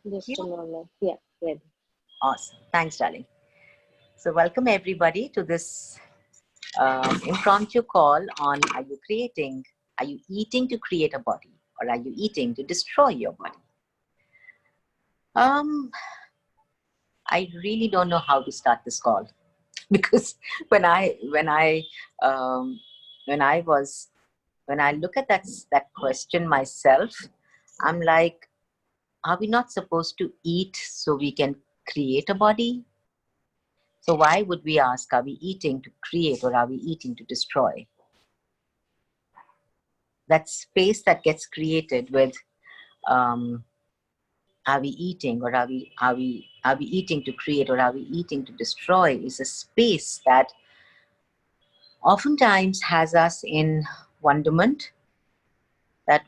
Just a You. moment. Yeah, ready. Awesome. Thanks, darling. So, welcome everybody to this impromptu call on are you eating to create a body or are you eating to destroy your body? Um, I really don't know how to start this call because when I when I um, when I was when I look at that question myself, I'm like, are we not supposed to eat so we can create a body? So why would we ask, are we eating to create or are we eating to destroy? That space that gets created with um, are we eating or are we eating to create or are we eating to destroy is a space that oftentimes has us in wonderment that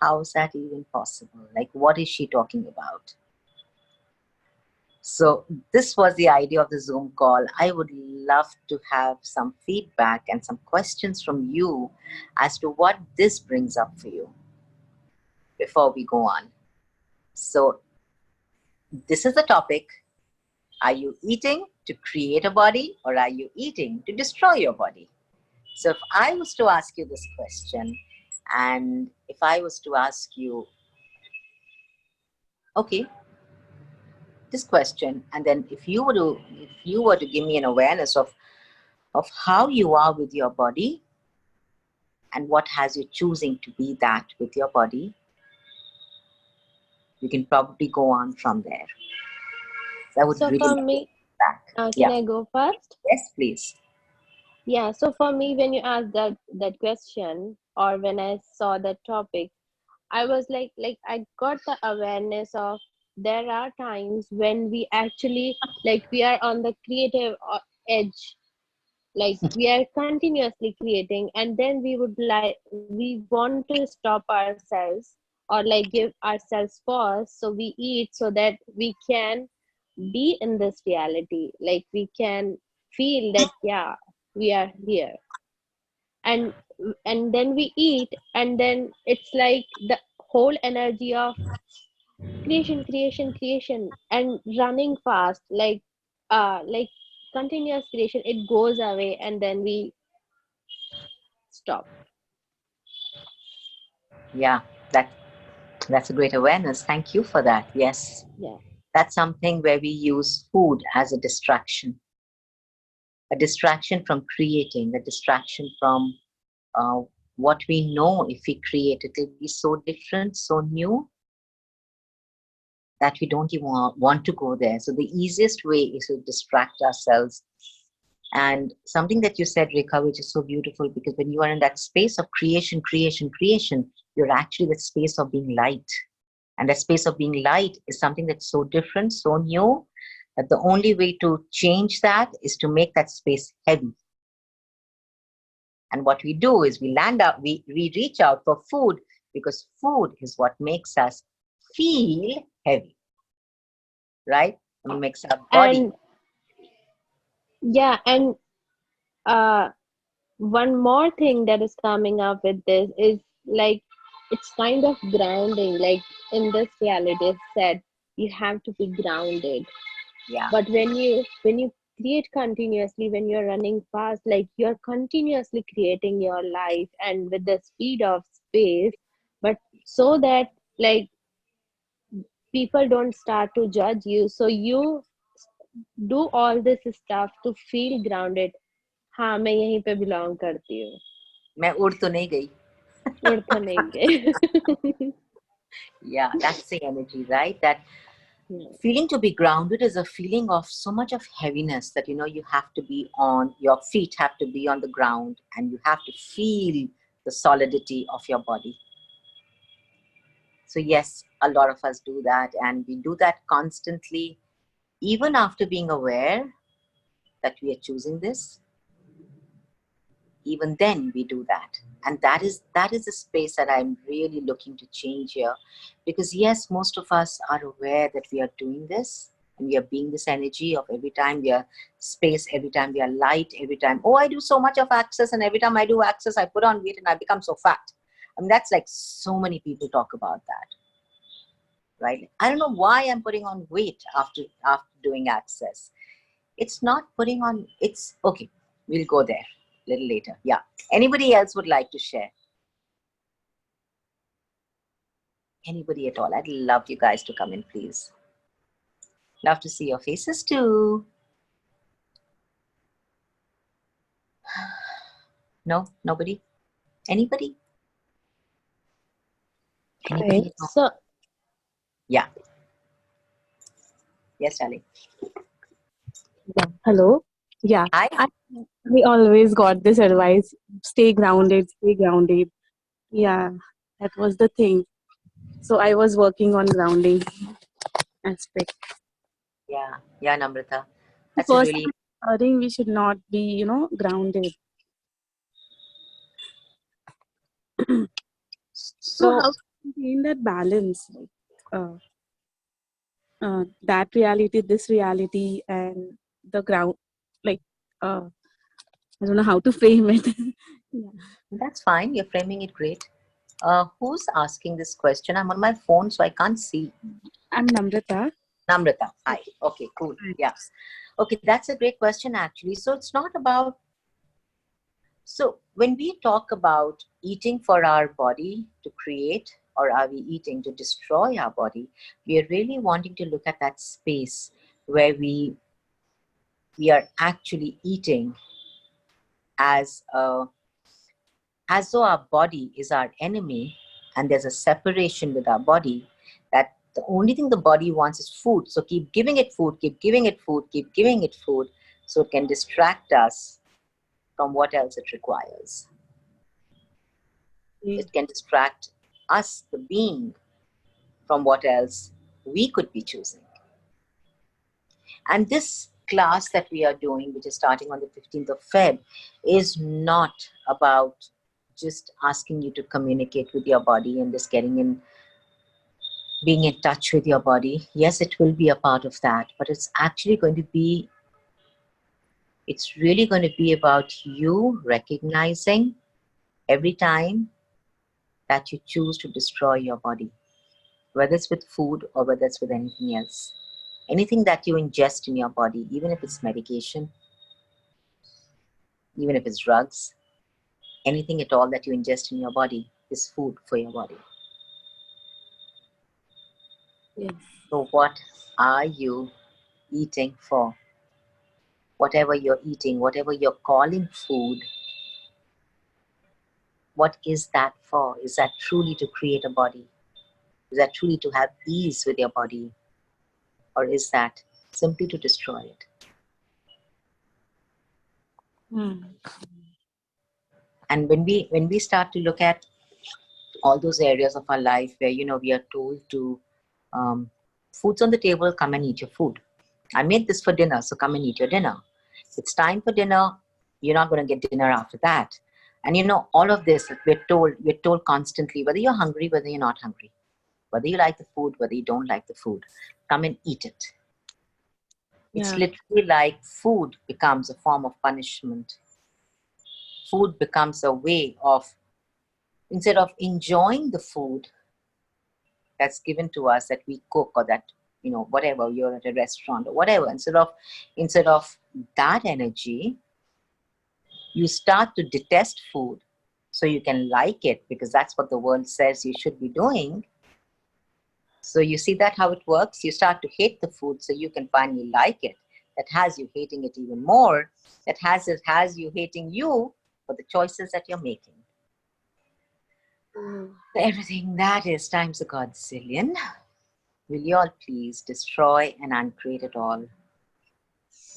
how is that even possible? Like what is she talking about? So this was the idea of the Zoom call. I would love to have some feedback and some questions from you as to what this brings up for you before we go on. So this is the topic. Are you eating to create a body or are you eating to destroy your body? So if I was to ask you this question, and if I was to ask you, okay, this question, and then if you were to give me an awareness of how you are with your body and what has you choosing to be that with your body, you can probably go on from there. So I would So really for like me, that. can Yeah. I go first? Yes, please. Yeah. So for me, when you asked that question, or when I saw that topic, I was like I got the awareness of there are times when we actually we are on the creative edge, like we are continuously creating, and then we want to stop ourselves or like give ourselves pause, so we eat so that we can be in this reality, like we can feel that yeah, we are here. And and then we eat, and then it's like the whole energy of creation and running fast, like continuous creation, it goes away, and then we stop. Yeah, that's a great awareness. Thank you for that. Yes. Yeah. That's something where we use food as a distraction from creating, a distraction from uh, what we know. If we create, it will be so different, so new that we don't even want to go there. So the easiest way is to distract ourselves. And something that you said, Rekha, which is so beautiful, because when you are in that space of creation, you're actually that space of being light. And that space of being light is something that's so different, so new, that the only way to change that is to make that space heavy. And what we do is we reach out for food because food is what makes us feel heavy, right? It makes our body. And yeah, and uh one more thing that is coming up with this is like it's kind of grounding, like in this reality it's said you have to be grounded. Yeah, But when you create continuously, when you're running fast, like you're continuously creating your life and with the speed of space, but so that like people don't start to judge you, so you do all this stuff to feel grounded. हाँ, मैं यहीं पे belong करती हूँ. मैं उड़ तो नहीं गई. उड़ तो नहीं गई. Yeah, that's the energy, right? That feeling to be grounded is a feeling of so much of heaviness that you have to be on your feet, have to be on the ground, and you have to feel the solidity of your body. So yes, a lot of us do that, and we do that constantly, even after being aware that we are choosing this. Even then we do that, and that is a space that I'm really looking to change here, because yes, most of us are aware that we are doing this and we are being this energy of every time we are space, every time we are light, every time, oh, I do so much of access, and every time I do access I put on weight and I become so fat. I mean, that's like so many people talk about that. right? I don't know why I'm putting on weight after doing access. It's not putting on, it's okay. We'll go there a little later. Yeah. Anybody else would like to share? Anybody at all? I'd love you guys to come in, please. Love to see your faces too. No? Nobody? Anybody? Hi. Anybody at all? So Yeah. Yes, darling. Yeah. Hello. Yeah. Hi. I we always got this advice: stay grounded, stay grounded. Yeah, that was the thing. So I was working on grounding aspect. Yeah. Yeah, Namrata. The That's a person really, studying, we should not be, grounded. So so how to maintain that balance, like uh, that reality, this reality, and the ground, like uh, I don't know how to frame it. Yeah. that's fine. You're framing it great. Who's asking this question? I'm on my phone, so I can't see. I'm Namrata. Namrata. Hi. Okay, cool. Yeah. Okay, that's a great question actually. So it's not about, so when we talk about eating for our body to create, or are we eating to destroy our body, we are really wanting to look at that space where we are actually eating as as though our body is our enemy, and there's a separation with our body, that the only thing the body wants is food. So keep giving it food, keep giving it food, keep giving it food, so it can distract us from what else it requires. Okay. It can distract us, the being, from what else we could be choosing. And this class that we are doing, which is starting on the 15th of Feb, is not about just asking you to communicate with your body and just getting in, being in touch with your body. Yes, it will be a part of that, but it's actually going to be, it's really going to be about you recognizing every time that you choose to destroy your body, whether it's with food or whether it's with anything else. Anything that you ingest in your body, even if it's medication, even if it's drugs, anything at all that you ingest in your body is food for your body. Yes. So, what are you eating for? Whatever you're eating, whatever you're calling food, what is that for? Is that truly to create a body? Is that truly to have ease with your body? Or is that simply to destroy it? Hmm. And when we start to look at all those areas of our life where we are told to, um, food's on the table, come and eat your food. I made this for dinner, so come and eat your dinner. It's time for dinner, you're not going to get dinner after that. And all of this, we're told constantly, whether you're hungry, whether you're not hungry, whether you like the food, whether you don't like the food, come and eat it. It's Yeah. literally like food becomes a form of punishment. Food becomes a way of, instead of enjoying the food that's given to us, that we cook, or that whatever, you're at a restaurant or whatever, instead of that energy, you start to detest food so you can like it, because that's what the world says you should be doing. So you see that how it works. You start to hate the food so you can finally like it. That has you hating it even more. That has you hating you for the choices that you're making. Mm. So everything that is times a godzillion, will you all please destroy and uncreate it all?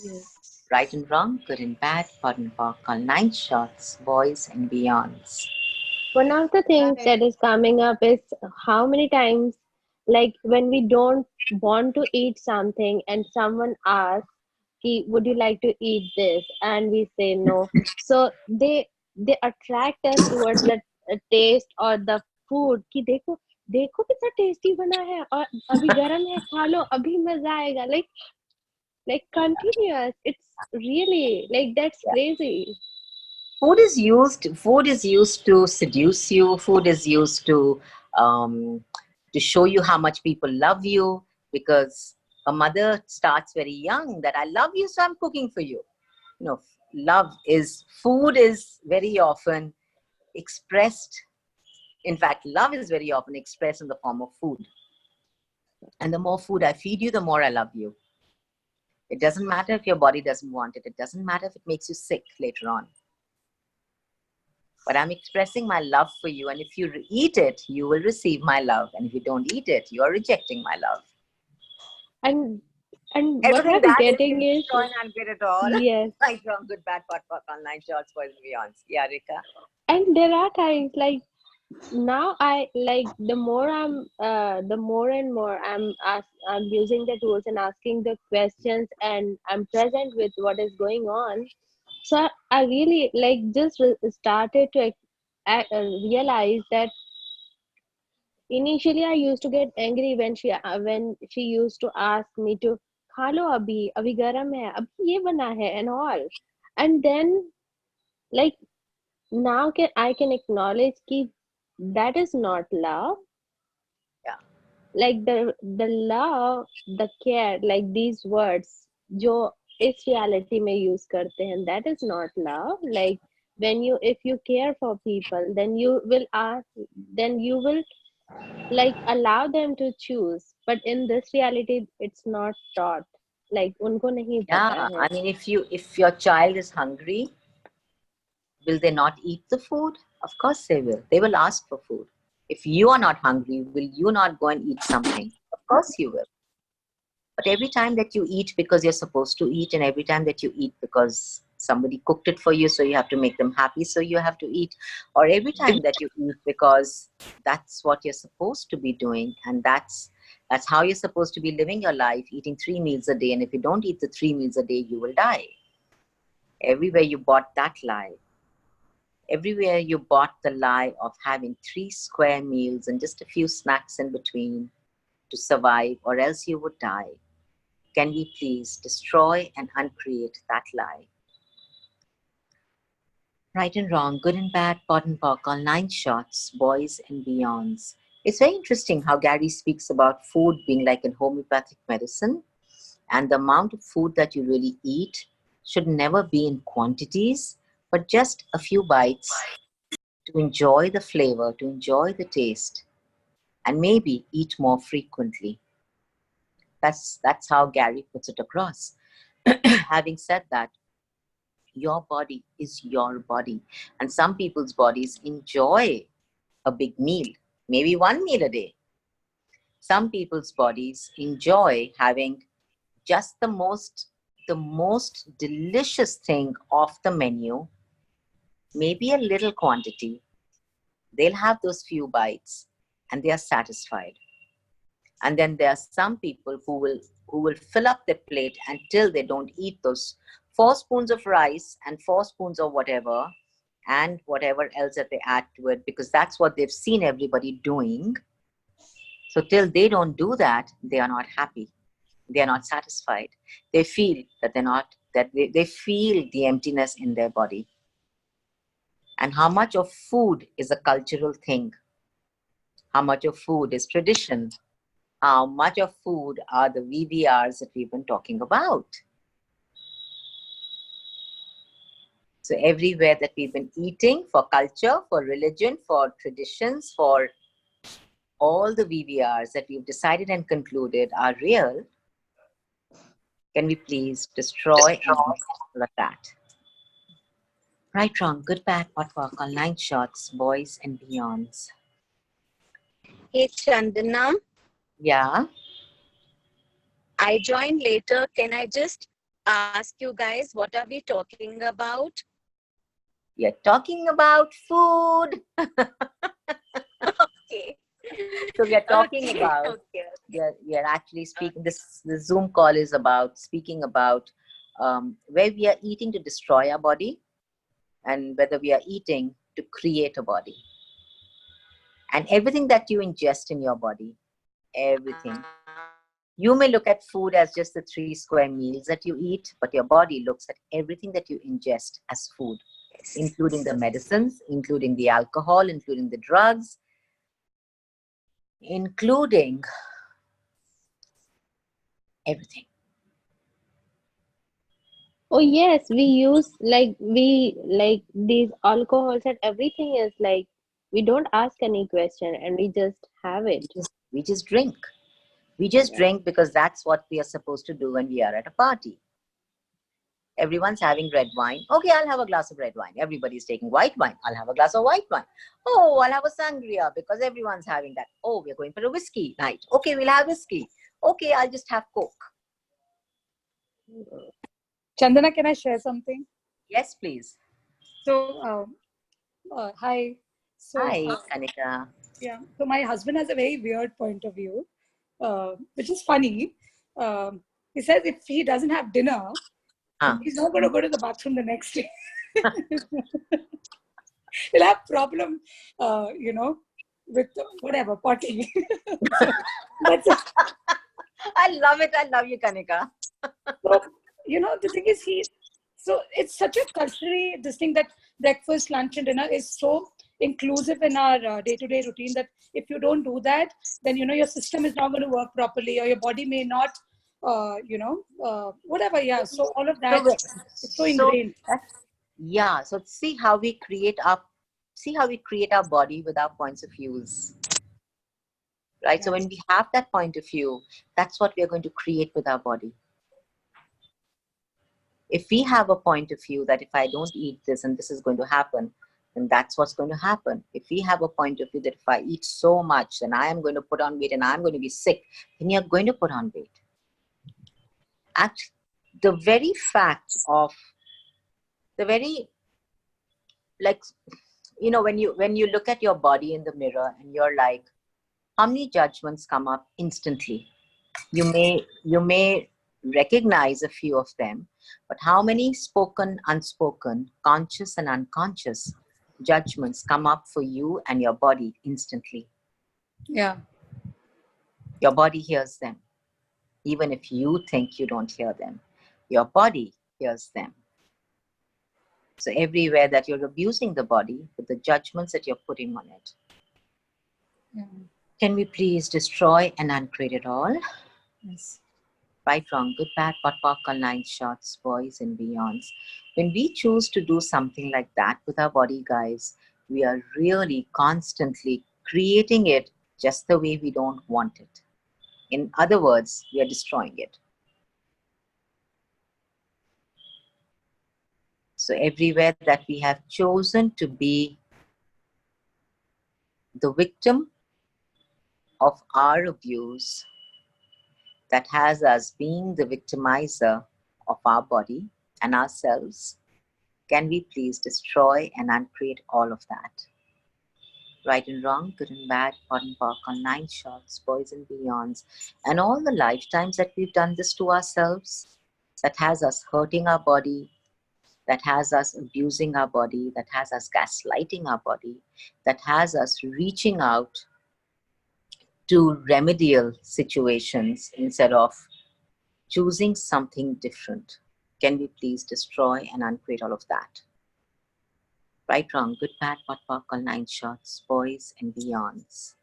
Yes. Right and wrong, good and bad, hot and hot, call nine shots, boys and beyonds. one of the things Right. that is coming up is how many times, like when we don't want to eat something and someone asks, "Ki, would you like to eat this?" and we say no. So they attract us towards the taste or the food. कि देखो देखो कितना tasty बना है और अभी गरम है खा लो अभी मजा आएगा like continuous. It's really like that's Yeah. crazy. Food is used to seduce you. Food is used to, um, to show you how much people love you, because a mother starts very young that I love you, so I'm cooking for you. You know, food is very often expressed. In fact, love is very often expressed in the form of food. And the more food I feed you, the more I love you. It doesn't matter if your body doesn't want it. It doesn't matter if it makes you sick later on. But I'm expressing my love for you. And if you eat it, you will receive my love. And if you don't eat it, you are rejecting my love. And what Everything I'm that is getting can is, destroy and unfit at all. yes. Like from good, bad, pot, online shorts, boys and beyonds. Yeah, Rika. And there are times like now I like the more and more I'm using the tools and asking the questions and I'm present with what is going on. So I really like just started to realize that initially I used to get angry when she used to ask me to खा लो अभी गर्म है अभी ये बना है and all. And then like now I can acknowledge कि that is not love. Yeah. Like the love, the care, like these words जो इस reality में use करते हैं, that is not love. Like when you if you care for people, then you will like allow them to choose. But in this reality it's not taught. Like उनको नहीं Yeah. पता है. I mean, if your child is hungry, will they not eat the food? Of course they will. They will ask for food. If you are not hungry, will you not go and eat something? Of course you will. But every time that you eat because you're supposed to eat, and every time that you eat because somebody cooked it for you, so you have to make them happy, so you have to eat, or every time that you eat because that's what you're supposed to be doing, and that's how you're supposed to be living your life, eating 3 meals a day, and if you don't eat the 3 meals a day, you will die. Everywhere you bought that lie. Everywhere you bought the lie of having 3 square meals and just a few snacks in between to survive, or else you would die. Can we please destroy and uncreate that lie? Right and wrong, good and bad, pot and pock, all 9 shots, boys and beyonds. It's very interesting how Gary speaks about food being like a homeopathic medicine, and the amount of food that you really eat should never be in quantities, but just a few bites to enjoy the flavor, to enjoy the taste, and maybe eat more frequently. That's how Gary puts it across. Having said that, your body is your body, and some people's bodies enjoy a big meal, maybe 1 meal a day. Some people's bodies enjoy having just the most delicious thing off the menu, maybe a little quantity. They'll have those few bites and they are satisfied. And then there are some people who will fill up their plate until they don't eat those 4 spoons of rice and 4 spoons of whatever and whatever else that they add to it, because that's what they've seen everybody doing. So till they don't do that, they are not happy. They are not satisfied. They feel that they feel the emptiness in their body. And how much of food is a cultural thing? How much of food is tradition? How much of food are the VBRs that we've been talking about? So everywhere that we've been eating for culture, for religion, for traditions, for all the VBRs that we've decided and concluded are real, can we please destroy and all of that? Right, wrong, good, bad, pot, walk, all 9 shots, boys and beyonds. Hey Chandana, Yeah, I joined later. Can I just ask you guys what are we talking about? we are talking about food. Okay. So we are talking Okay. about, Okay. we are actually speaking, the Zoom call is about speaking about where we are eating to destroy our body and whether we are eating to create a body. And everything that you ingest in your body, everything. You may look at food as just the 3 square meals that you eat, but your body looks at everything that you ingest as food, including the medicines, including the alcohol, including the drugs, including everything. Oh yes, we use like these alcohols and everything is like we don't ask any question and we just have We it. just, we just drink. We just Yeah. drink because that's what we are supposed to do when we are at a party. Everyone's having red wine. Okay, I'll have a glass of red wine. Everybody's taking white wine. I'll have a glass of white wine. Oh, I'll have a sangria because everyone's having that. Oh, we're going for a whiskey night. Okay, we'll have whiskey. Okay, I'll just have Coke. Chandana, can I share something? Yes, please. So, hi. So, Hi, Kanika. yeah. So my husband has a very weird point of view, which is funny. He says if he doesn't have dinner, Huh. he's not going to go to the bathroom the next day. He'll have problem, with whatever potty. So that's it. I love it. I love you, Kanika. So, the thing is, so it's such a culturally, this thing that breakfast, lunch, and dinner is so inclusive in our day-to-day routine that if you don't do that, then, your system is not going to work properly or your body may not, whatever. Yeah. So all of that, So, it's so so ingrained. yeah. So see how we create our body with our points of views, right? So Yeah. when we have that point of view, that's what we are going to create with our body. If we have a point of view that if I don't eat this and this is going to happen, then that's what's going to happen. If we have a point of view that if I eat so much, then I am going to put on weight and I'm going to be sick, then you're going to put on weight. Actually, the very fact of the very like when you look at your body in the mirror and you're like, how many judgments come up instantly? You may recognize a few of them, but how many spoken, unspoken, conscious and unconscious judgments come up for you and your body instantly? Yeah. Your body hears them, even if you think you don't hear them. Your body hears them. So everywhere that you're abusing the body with the judgments that you're putting on it, Yeah. can we please destroy and uncreate it all? Yes. Right, wrong, good, bad, pot, pop, nine shots, boys and beyonds. When we choose to do something like that with our body, guys, we are really constantly creating it just the way we don't want it. In other words, we are destroying it. So everywhere that we have chosen to be the victim of our abuse, that has us being the victimizer of our body and ourselves, can we please destroy and uncreate all of that? Right and wrong, good and bad, pot and pork on nine shots, boys and beyonds, and all the lifetimes that we've done this to ourselves, that has us hurting our body, that has us abusing our body, that has us gaslighting our body, that has us reaching out to remedial situations instead of choosing something different. Can we please destroy and uncreate all of that? Right, wrong, good, bad, pot, pork, all nine shots, boys and beyonds.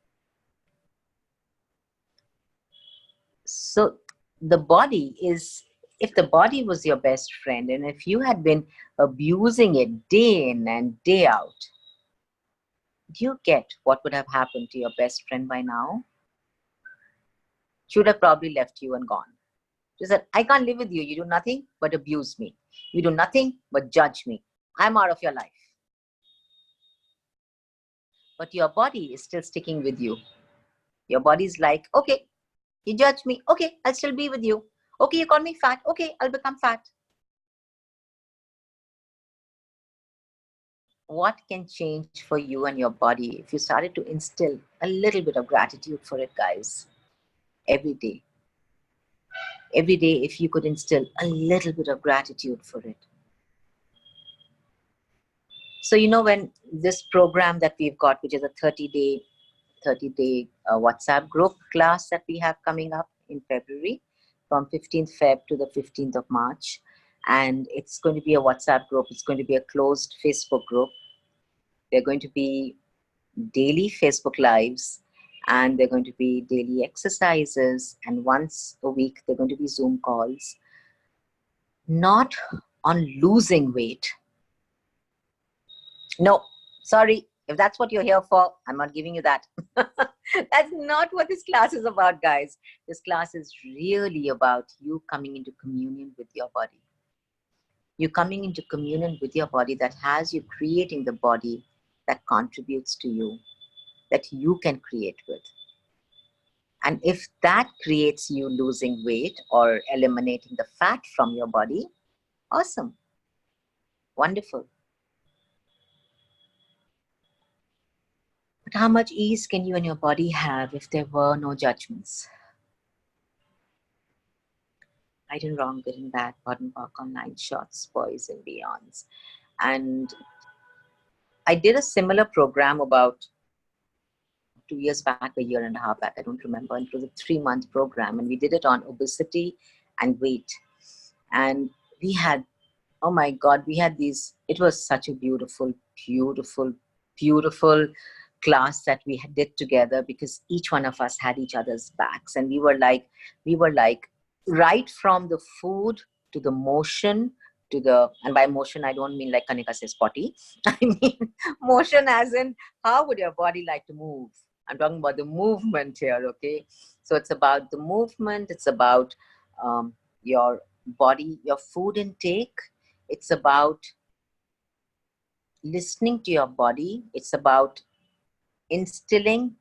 So the body is, if the body was your best friend and if you had been abusing it day in and day out, do you get what would have happened to your best friend by now? She would have probably left you and gone. She said, I can't live with you. You do nothing but abuse me. You do nothing but judge me. I'm out of your life. But your body is still sticking with you. Your body's like, okay, you judge me. Okay, I'll still be with you. Okay, you call me fat. Okay, I'll become fat. What can change for you and your body if you started to instill a little bit of gratitude for it, guys? Every day. Every day, if you could instill a little bit of gratitude for it. So, when this program that we've got, which is a 30-day WhatsApp group class that we have coming up in February, from 15th Feb to the 15th of March. And it's going to be a WhatsApp group. It's going to be a closed Facebook group. They're going to be daily Facebook Lives. And they're going to be daily exercises, and once a week they're going to be Zoom calls, not on losing weight. No, sorry, if that's what you're here for, I'm not giving you that. That's not what this class is about, guys. This class is really about you coming into communion with your body. You coming into communion with your body, that has you creating the body that contributes to you, that you can create with. And if that creates you losing weight or eliminating the fat from your body, awesome, wonderful. But how much ease can you and your body have if there were no judgments? Right and wrong, good and bad, bottom park online shots, boys and beyonds. And I did a similar program about 2 years back, a year and a half back, I don't remember. And it was a 3-month program, and we did it on obesity and weight. And we had, oh my God, we had these, it was such a beautiful, beautiful, beautiful class that we did together, because each one of us had each other's backs. And we were like, right from the food to the motion to the, and by motion, I don't mean like Kanika says potty. I mean motion as in, how would your body like to move? I'm talking about the movement here, okay? So it's about the movement. It's about your body, your food intake. It's about listening to your body. It's about instilling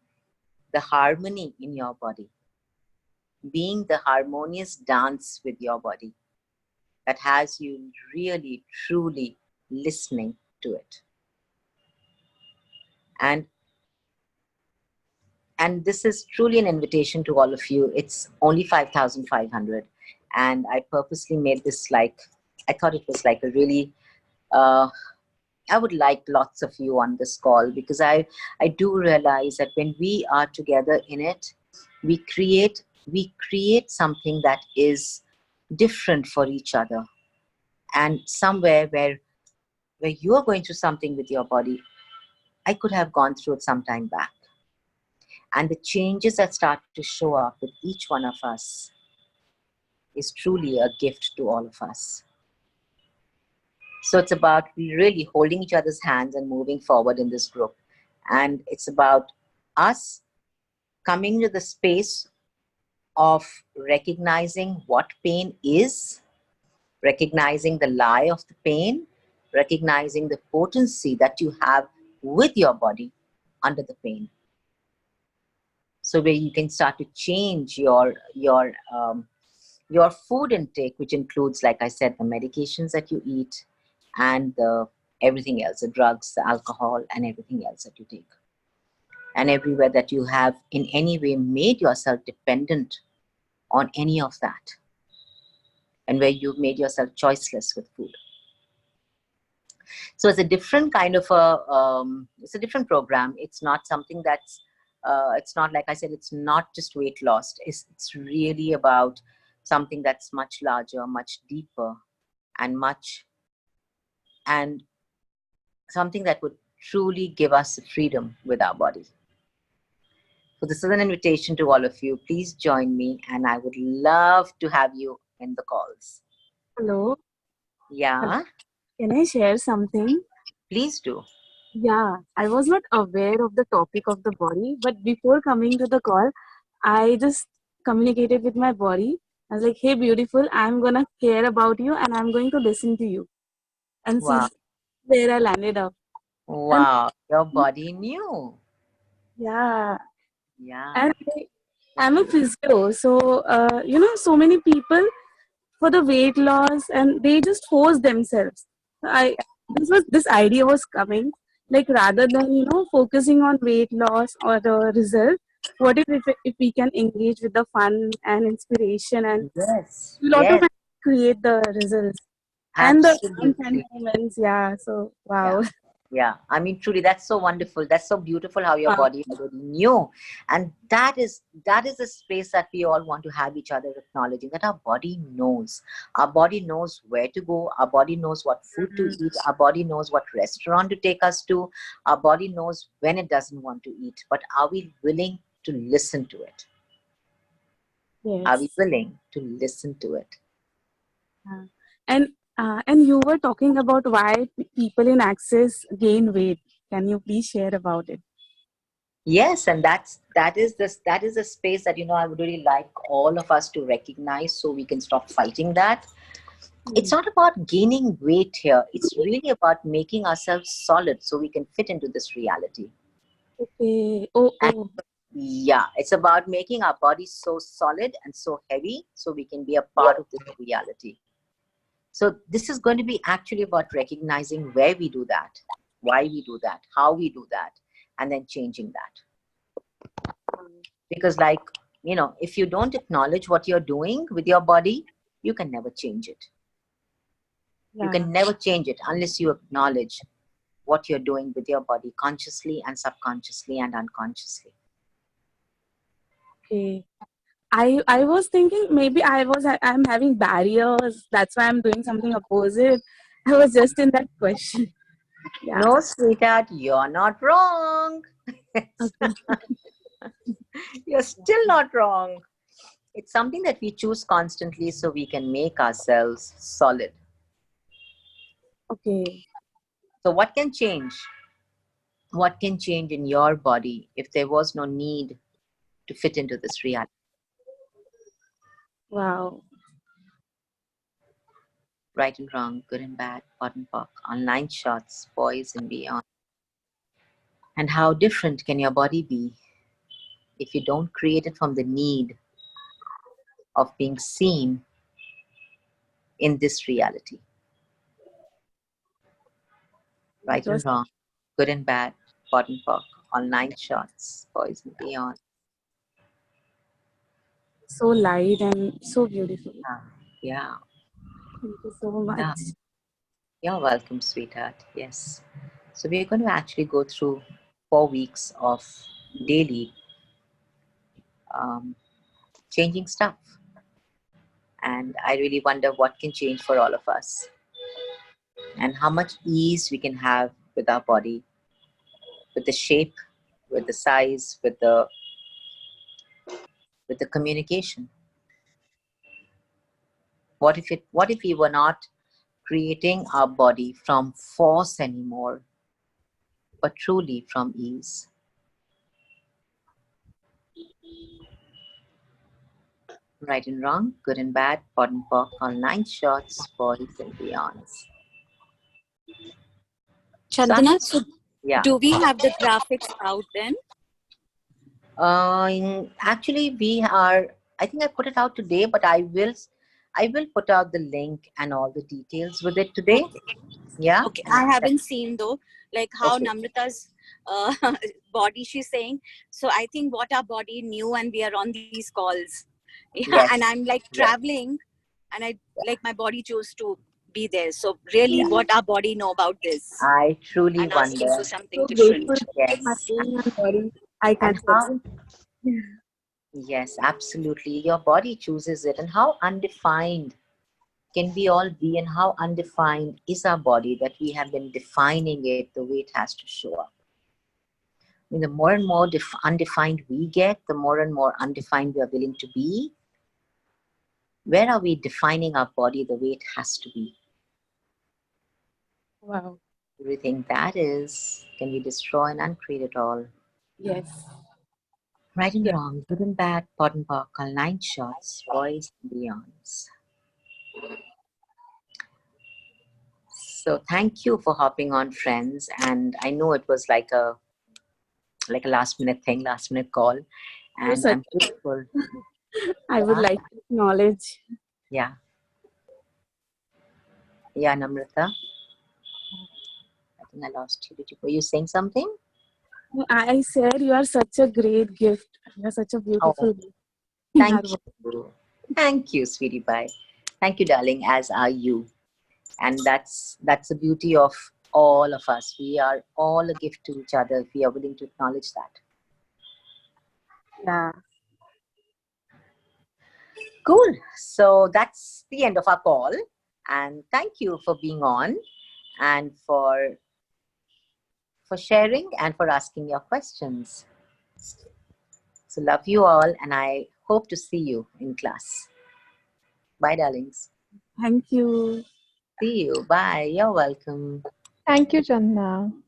the harmony in your body, being the harmonious dance with your body that has you really, truly listening to it. And this is truly an invitation to all of you. It's only 5,500. And I purposely made this like, I thought it was like a really, I would like lots of you on this call, because I do realize that when we are together in it, we create something that is different for each other. And somewhere where you are going through something with your body, I could have gone through it some time back. And the changes that start to show up with each one of us is truly a gift to all of us. So it's about really holding each other's hands and moving forward in this group. And it's about us coming to the space of recognizing what pain is, recognizing the lie of the pain, recognizing the potency that you have with your body under the pain. So where you can start to change your food intake, which includes, like I said, the medications that you eat and everything else, the drugs, the alcohol, and everything else that you take. And everywhere that you have in any way made yourself dependent on any of that, and where you've made yourself choiceless with food. So it's a different kind of it's a different program. It's not something that's, it's not, like I said, it's not just weight loss. It's really about something that's much larger, much deeper, and something that would truly give us freedom with our body. So this is an invitation to all of you. Please join me, and I would love to have you in the calls. Hello. Yeah. Can I share something? Please do. Yeah, I was not aware of the topic of the body, but before coming to the call, I just communicated with my body. I was like, hey, beautiful, I'm going to care about you and I'm going to listen to you. And see Wow. where I landed up. Wow. Your body knew. Yeah. Yeah. And I'm a physio. So, so many people for the weight loss and they just force themselves. This idea was coming, like rather than focusing on weight loss or the result, what if we can engage with the fun and inspiration, and Yes. we'll Yes. automatically create the results and the Absolutely. moments. Yeah, so wow. Yeah, I mean, truly, that's so wonderful. That's so beautiful how your body already knew. And that is the space that we all want to have each other acknowledging, that our body knows. Our body knows where to go. Our body knows what food to eat. Our body knows what restaurant to take us to. Our body knows when it doesn't want to eat. But are we willing to listen to it? Are we Yes. willing to listen to it? Uh, and you were talking about why people in Access gain weight. Can you please share about it? Yes, and that is a space that I would really like all of us to recognize so we can stop fighting that. It's Hmm. not about gaining weight here. It's really about making ourselves solid so we can fit into this reality. Okay. Oh, And oh. yeah, it's about making our bodies so solid and so heavy so we can be a part of this reality. So this is going to be actually about recognizing where we do that, why we do that, how we do that, and then changing that. Because if you don't acknowledge what you're doing with your body, you can never change it. You Yeah. can never change it unless you acknowledge what you're doing with your body consciously and subconsciously and unconsciously. Okay. I was thinking maybe I'm having barriers. That's why I'm doing something opposite. I was just in that question. Yeah. No, sweetheart, you're not wrong. Okay. You're still not wrong. It's something that we choose constantly so we can make ourselves solid. Okay. So, what can change? What can change in your body if there was no need to fit into this reality? Wow. Right and wrong, good and bad, pot and pock, online shots, boys and beyond. And how different can your body be if you don't create it from the need of being seen in this reality? That Right and was wrong, good and bad, pot and pock, online shots, boys and beyond. so light and so beautiful. Yeah, Thank you so yeah. much. You're welcome, sweetheart. Yes. So we're going to actually go through 4 weeks of daily um, changing stuff. And I really wonder what can change for all of us and how much ease we can have with our body, with the shape, with the size, with the communication. What if we were not creating our body from force anymore, but truly from ease? Right and wrong, good and bad, pot and pock, online shots, boys and beyonds. So Chandana, so yeah. do we have the graphics out then? Actually, we are. I think I put it out today, but I will put out the link and all the details with it today. Yeah. Okay, I haven't seen though, like how Okay. Namrata's uh, body she's saying. So I think what our body knew, and we are on these calls. Yeah, and Yes. I'm like Yes. traveling, and I like my body chose to be there. So really, Yeah. what our body know about this, I truly and asking for wonder. something So grateful different. for my Yes. brain and body. I And can't how? explain. Yes, absolutely. Your body chooses it, and how undefined can we all be, and how undefined is our body that we have been defining it the way it has to show up. I mean, the more and more undefined we get, the more and more undefined we are willing to be. Where are we defining our body the way it has to be? Wow. Everything that is, can we destroy and uncreate it all? Yes. Right and Yes. wrong, good and bad, pot and pock, online shots, boys and beyonds. So thank you for hopping on, friends. And I know it was like a last minute thing, last minute call. You're And such. I'm grateful. I would Yeah, like to acknowledge. yeah, yeah, Namrata. I think I lost you. Were you saying something? I said you are such a great gift. You are such a Oh, beautiful gift in our thank world. you. Thank you, sweetie pie. Thank you, darling, as are you. And that's the beauty of all of us. We are all a gift to each other if we are willing to acknowledge that. Yeah. Cool. So that's the end of our call. And thank you for being on and for sharing and for asking your questions. So love you all, and I hope to see you in class. Bye, darlings. Thank you. See you. Bye. You're welcome. Thank you, Chandana.